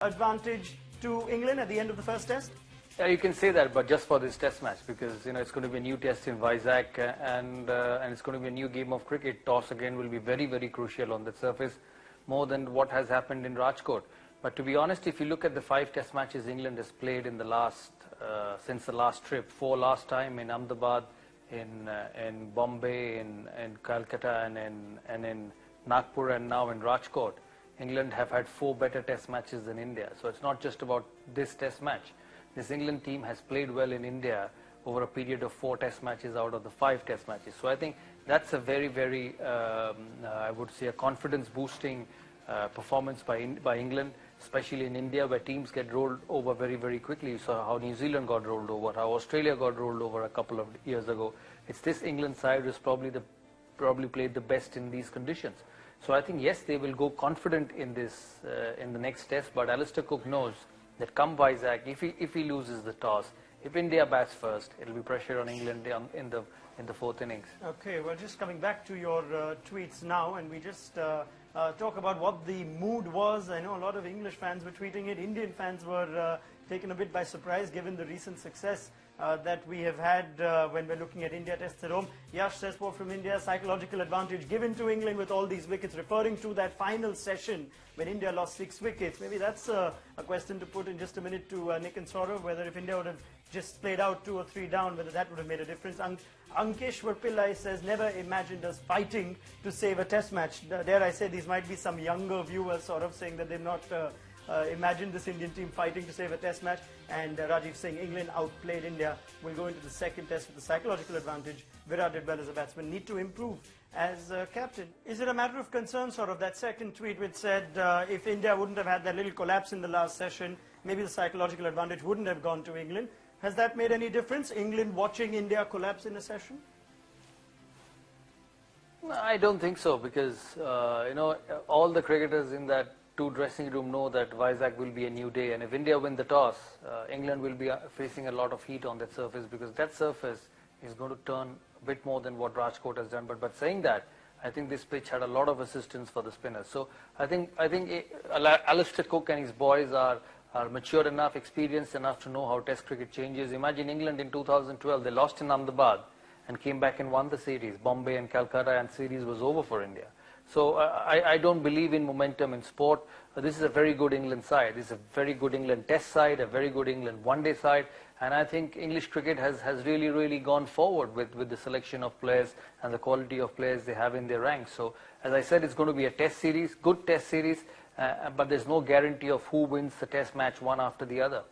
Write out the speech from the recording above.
advantage to England at the end of the first test? Yeah, you can say that, but just for this test match, because it's going to be a new test in Vizag, and it's going to be a new game of cricket. Toss again will be very, very crucial on the surface, more than what has happened in Rajkot. But to be honest, if you look at the 5 test matches England has played in the last since the last trip, 4 last time in Ahmedabad, in Bombay, in Calcutta, and in Nagpur, and now in Rajkot, England have had 4 better test matches than India. So it's not just about this test match. This England team has played well in India over a period of 4 test matches out of the 5 test matches. So I think that's a very, very, I would say, a confidence-boosting performance by England, especially in India, where teams get rolled over very, very quickly. You saw how New Zealand got rolled over, how Australia got rolled over a couple of years ago. It's this England side who's probably played the best in these conditions. So I think, yes, they will go confident in this in the next test, but Alistair Cook knows that come Vizag, if he loses the toss, if India bats first, it'll be pressure on England in the 4th innings. Okay, well, just coming back to your tweets now, and we just talk about what the mood was. I know a lot of English fans were tweeting it. Indian fans were taken a bit by surprise given the recent success that we have had when we're looking at India tests at home. Yash says, from India, psychological advantage given to England with all these wickets, referring to that final session when India lost 6 wickets. Maybe that's a question to put in just a minute to Nick and Sourav, whether if India would have just played out 2 or 3 down, whether that would have made a difference. Ankeshwar Pillai says, never imagined us fighting to save a test match. Dare I say, these might be some younger viewers sort of saying that they've not imagined this Indian team fighting to save a test match. And Rajiv saying England outplayed India, will go into the 2nd test with the psychological advantage. Virat did well as a batsman, need to improve as captain. Is it a matter of concern, sort of, that second tweet which said if India wouldn't have had that little collapse in the last session, maybe the psychological advantage wouldn't have gone to England? Has that made any difference, England watching India collapse in a session? I don't think so, because all the cricketers in that 2 dressing room know that Vizag will be a new day, and if India win the toss, England will be facing a lot of heat on that surface, because that surface is going to turn a bit more than what Rajkot has done. But saying that, I think this pitch had a lot of assistance for the spinners. So I think Alistair Cook and his boys are mature enough, experienced enough to know how Test cricket changes. Imagine England in 2012, they lost in Ahmedabad and came back and won the series. Bombay and Calcutta, and series was over for India. So I don't believe in momentum in sport. This is a very good England side. This is a very good England Test side, a very good England one-day side. And I think English cricket has really, really gone forward with the selection of players and the quality of players they have in their ranks. So as I said, it's going to be a Test series, good Test series, but there's no guarantee of who wins the Test match one after the other.